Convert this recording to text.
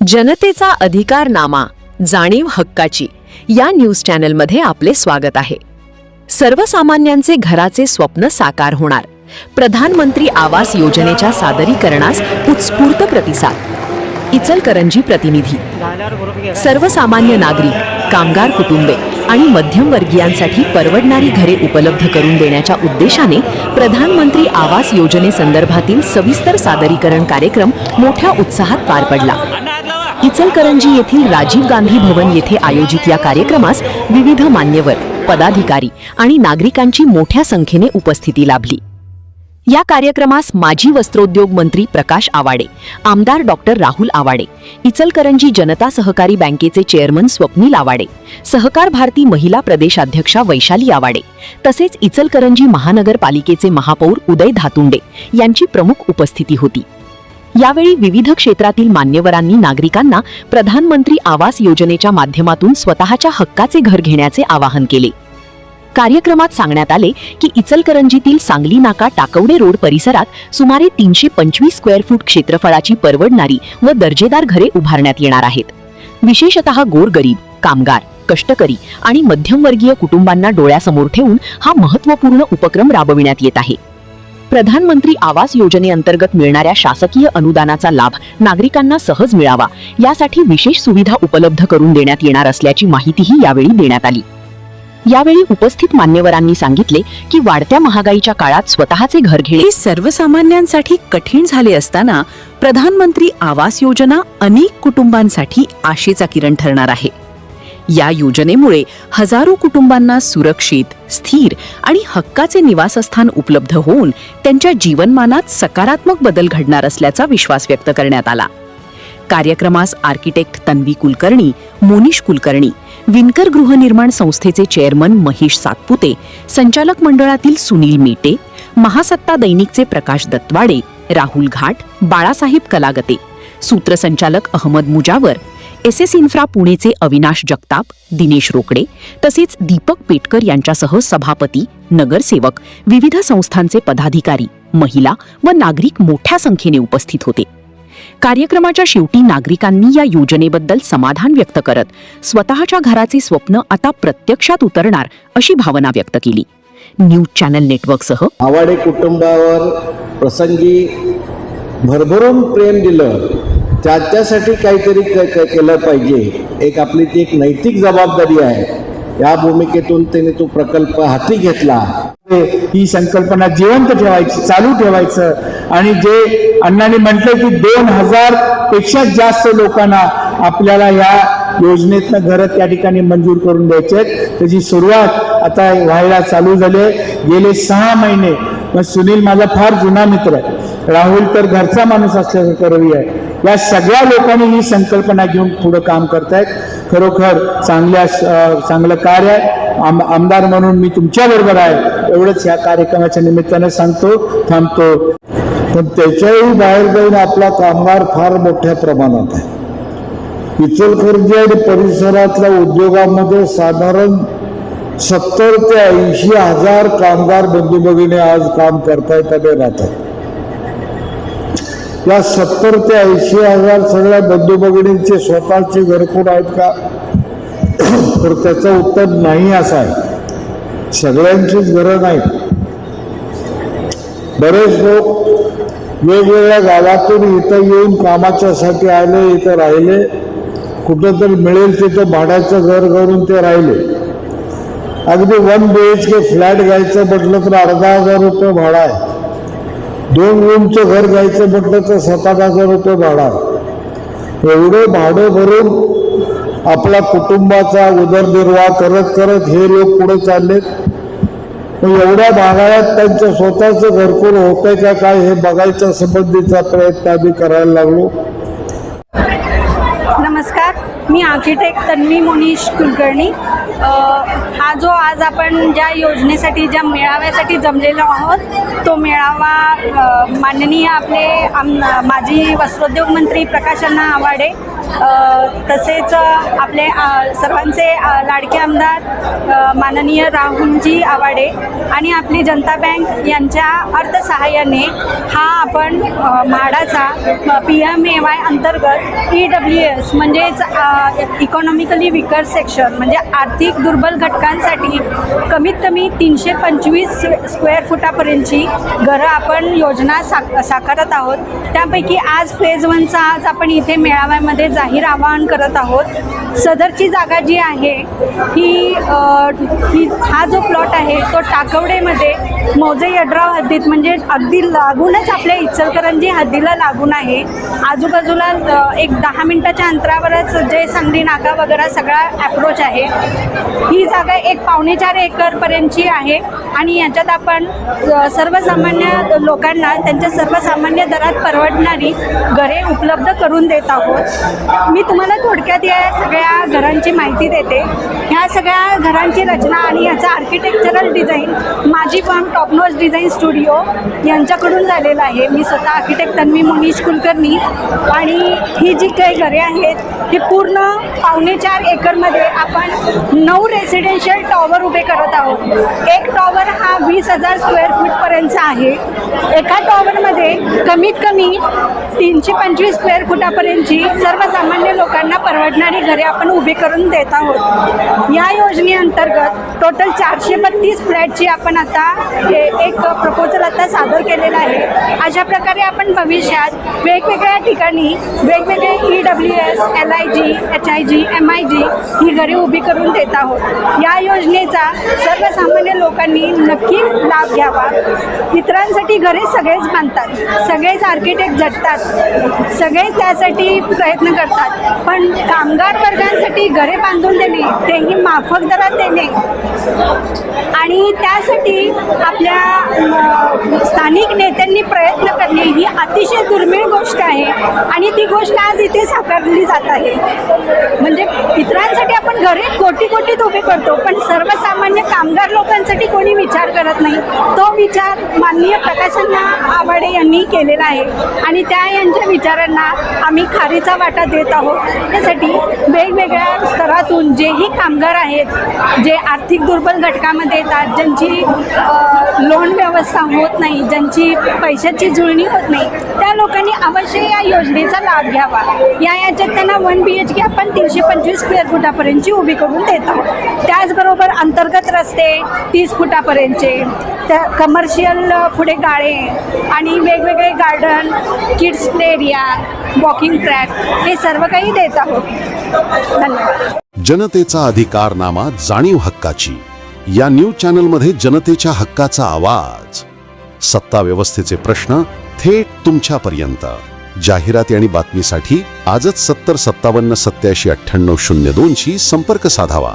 जनतेचा अधिकारनामा, जाणीव हक्काची या न्यूज चॅनलमध्ये आपले स्वागत आहे. सर्वसामान्यांचे घराचे स्वप्न साकार होणार. प्रधानमंत्री आवास योजनेच्या सादरीकरणास उत्स्फूर्त प्रतिसाद. इचलकरंजी प्रतिनिधी. सर्वसामान्य नागरिक, कामगार कुटुंबे आणि मध्यमवर्गीयांसाठी परवडणारी घरे उपलब्ध करून देण्याच्या उद्देशाने प्रधानमंत्री आवास योजनेसंदर्भातील सविस्तर सादरीकरण कार्यक्रम मोठ्या उत्साहात पार पडला. इचलकरंजी येथील राजीव गांधी भवन येथे आयोजित या कार्यक्रमास विविध मान्यवर, पदाधिकारी आणि नागरिकांची मोठ्या संख्येने उपस्थिती लाभली. या कार्यक्रमास माजी वस्त्रोद्योग मंत्री प्रकाश आवाडे, आमदार डॉक्टर राहुल आवाडे, इचलकरंजी जनता सहकारी बँकेचे चेअरमन स्वप्नील आवाडे, सहकार भारती महिला प्रदेशाध्यक्षा वैशाली आवाडे तसेच इचलकरंजी महानगरपालिकेचे महापौर उदय धातुंडे यांची प्रमुख उपस्थिती होती. यावेळी विविध क्षेत्रातील मान्यवरांनी नागरिकांना प्रधानमंत्री आवास योजनेच्या माध्यमातून स्वतःच्या हक्काचे घर घेण्याचे आवाहन केले. कार्यक्रमात सांगण्यात आले की इचलकरंजीतील सांगली नाका टाकवडे रोड परिसरात सुमारे 325 स्क्वेअर फूट क्षेत्रफळाची परवडणारी व दर्जेदार घरे उभारण्यात येणार आहेत. विशेषतः गोरगरीब, कामगार, कष्टकरी आणि मध्यमवर्गीय कुटुंबांना डोळ्यासमोर ठेवून हा महत्त्वपूर्ण उपक्रम राबविण्यात येत आहे. प्रधानमंत्री आवास योजनेअंतर्गत मिळणाऱ्या शासकीय अनुदानाचा लाभ नागरिकांना सहज मिळावा यासाठी विशेष सुविधा उपलब्ध करून देण्यात येणार असल्याची माहितीही यावेळी देण्यात आली. यावेळी उपस्थित मान्यवरांनी सांगितले की वाढत्या महागाईच्या काळात स्वतःचे घर घेणे सर्वसामान्यांसाठी कठीण झाले असताना प्रधानमंत्री आवास योजना अनेक कुटुंबांसाठी आशेचा किरण ठरणार आहे. या योजनेमुळे हजारो कुटुंबांना सुरक्षित, स्थिर आणि हक्काचे निवासस्थान उपलब्ध होऊन त्यांच्या जीवनमानात सकारात्मक बदल घडणार असल्याचा विश्वास व्यक्त करण्यात आला. कार्यक्रमास आर्किटेक्ट तन्वी कुलकर्णी, मोनिश कुलकर्णी, विणकर गृहनिर्माण संस्थेचे चेअरमन महेश सातपुते, संचालक मंडळातील सुनील मेटे, महासत्ता दैनिकचे प्रकाश दत्तवाडे, राहुल घाट, बाळासाहेब कलागते, सूत्रसंचालक अहमद मुजावर, SS इन्फ्रा पुणेचे अविनाश जगताप, दिनेश रोकडे तसेच दीपक पेटकर यांच्यासह सभापती, नगरसेवक, विविध संस्थांचे पदाधिकारी, महिला व नागरिक मोठ्या संख्येने उपस्थित होते. कार्यक्रमाच्या शेवटी नागरिकांनी या योजनेबद्दल समाधान व्यक्त करत स्वतःच्या घराचे स्वप्न आता प्रत्यक्षात उतरणार अशी भावना व्यक्त केली. न्यूज चॅनल नेटवर्कसह आवाडे कुटुंबावर प्रसंगी भरभरून प्रेम दिलं, त्याच्यासाठी काहीतरी केलं पाहिजे. एक आपली ती एक नैतिक जबाबदारी आहे. या भूमिकेतून त्यांनी तो प्रकल्प हाती घेतला. ही संकल्पना जिवंत ठेवायची, चालू ठेवायचं आणि जे अण्णांनी म्हटलं की 2000 पेक्षा जास्त लोकांना आपल्याला या योजनेतनं घरं त्या ठिकाणी मंजूर करून द्यायचे. त्याची सुरुवात आता व्हायला चालू झाली. गेले 6 महिने मग सुनील माझा फार जुना मित्र आहे, राहुल तर घरचा माणूस असल्यासारखं रवी आहे, या सगळ्या लोकांनी ही संकल्पना घेऊन पुढे काम करतायत. खरोखर चांगलं कार्य आहे. आमदार म्हणून मी तुमच्या बरोबर आहे एवढंच या कार्यक्रमाच्या निमित्तानं सांगतो, थांबतो. पण त्याच्याही बाहेर जाऊन आपला कामगार फार मोठ्या प्रमाणात आहे. इचलकरंजी आणि परिसरातल्या उद्योगामध्ये साधारण 70 ते 80 हजार कामगार बंधू भगिनी आज काम करतायत आणि राहतात. या 70 ते 80 हजार सगळ्या बंधू भगिनींचे स्वतःचे घरकुल आहेत का, तर त्याचं उत्तर नाही असं आहे. सगळ्यांचीच घरं नाहीत. बरेच लोक वेगवेगळ्या गावातून इथं येऊन कामाच्यासाठी आले, इथं राहिले, कुठं तरी मिळेल तिथं भाड्याचं घर करून ते राहिले. अगदी 1 BHK फ्लॅट घ्यायचं म्हटलं तर अर्धा रुपये भाडा आहे. 2 रूमचं घर घ्यायचं म्हटलं तर 7,000 रुपये भाडा आहे. एवढं भाडं भरून आपला कुटुंबाचा उदरनिर्वाह करत करत हे लोक पुढे चाललेत. एवढ्या भागात त्यांचं स्वतःचं घरकुल होतंय का काय हे बघायच्या संबंधीचा प्रयत्न आम्ही करायला लागलो. नमस्कार, मी आर्किटेक्ट तन्वी मोनिश कुलकर्णी. हा जो आज आपण ज्या योजनेसाठी, ज्या मेळाव्यासाठी जमलेलो आहोत, तो मेळावा माननीय आपले माजी वस्त्रोद्योग मंत्री प्रकाश अण्णा आवाडे तसेच आपले सर्वांचे लाडके आमदार माननीय राहुलजी आवाडे आणि आपली जनता बँक यांच्या अर्थसहाय्याने हा आपण म्हाडाचा PMAY अंतर्गत EWS म्हणजेच इकॉनॉमिकली विकर सेक्शन म्हणजे आर्थिक दुर्बल घटकांसाठी कमीत कमी 325 स्क्वेअर फुटापर्यंतची घरं आपण योजना साकारत आहोत. त्यापैकी आज फेज 1चा आज आपण इथे मेळाव्यामध्ये जाहीर आवाहन करत आहोत. सदरची जागा जी आहे ही हा जो प्लॉट आहे तो टाकवडेमध्ये मौजे यड्राव हद्दीत म्हणजे अगदी लागूनच आपल्या इचलकरंजी हद्दीला लागून आहे. आजूबाजूला एक 10 मिनिटाच्या अंतरावरच जय सांगली नाका वगैरे सगळा ॲप्रोच आहे. ही जागा एक 4.5 एकरपर्यंतची आहे आणि याच्यात आपण सर्वसामान्य लोकांना त्यांच्या सर्वसामान्य दरात परवडणारी घरे उपलब्ध करून देत आहोत. मी तुम्हाला थोडक्यात या सगळ्या घरांची माहिती देते. ह्या सगळ्या घरांची रचना आणि ह्याचा आर्किटेक्चरल डिझाईन माझी फर्म टॉपनोज डिझाईन स्टुडिओ यांच्याकडून झालेला आहे. मी स्वतः आर्किटेक्ट तन्वी मोनिश कुलकर्णी आणि ही जी काही घरे आहेत ही पूर्ण 4.5 एकरमध्ये आपण 9 रेसिडेन्शियल टॉवर उभे करत आहोत. एक टॉवर हा 20,000 स्क्वेअर फूटपर्यंतचा आहे. एका टॉवरमध्ये कमीत कमी 325 स्क्वेअर फुटापर्यंतची सर्वसामान्य लोकांना परवडणारी घरे आपण उभी करून देत आहोत. या योजनेअंतर्गत टोटल 432 फ्लॅटची आपण आता एक प्रपोजल आता सादर केलेला आहे. अशा प्रकारे आपण भविष्यात वेगवेगळ्या ठिकाणी वेगवेगळे EWS, LIG, HIG, MIG ही घरे उभी करून देत आहोत. या योजनेचा सर्वसामान्य लोकांनी नक्की लाभ घ्यावा. इतरांसाठी घरे सगळेच बांधतात, सगळेच आर्किटेक्ट झटतात, सगळेच त्यासाठी प्रयत्न करतात, पण कामगार वर्गांसाठी घरे बांधून देणे तेही माफक दरात देणे आणि त्यासाठी आपल्या स्थानिक नेत्यांनी प्रयत्न करणे ही अतिशय दुर्मिळ गोष्ट आहे आणि ती गोष्ट आज इथे साकारली जात आहे. म्हणजे इतरांसाठी आपण घरे कोटीत उभे करतो पण सर्वसामान्य कामगार लोकांसाठी कोणी विचार करत नाही. तो विचार माननीय प्रकाशअण्णा आवाडे यांनी केलेला आहे आणि त्या यांच्या विचारांना आम्ही खारीचा वाटा देत आहोत. त्यासाठी वेगवेगळ्या स्तरातून जेही कामगार आहेत जे आर्थिक दुर्बल घटकामध्ये येतात, ज्यांची लोन व्यवस्था होत नाही, ज्यांची पैशाची जुळणी होत नाही, त्या लोकांनी अवश्य या योजनेचा लाभ घ्यावा. याच्यात त्यांना 1 BHK आपण 325 स्क्वेअर फुटापर्यंतची उभी करून देत आहोत. त्याचबरोबर अंतर्गत रस्ते 30 फुटापर्यंतचे, त्या कमर्शियल पुढे गाळे आणि वेगवेगळे garden, kids play area, walking track हे सर्व काही देत आहोत. धन्यवाद. जनतेचा अधिकारनामा, जाणीव हक्काची या न्यूज चॅनलमध्ये जनतेच्या हक्काचा आवाज. सत्ता व्यवस्थेचे प्रश्न थेट तुमच्यापर्यंत. जाहिराती आणि बातमीसाठी आजच 70 57 87 98 02 शी संपर्क साधावा.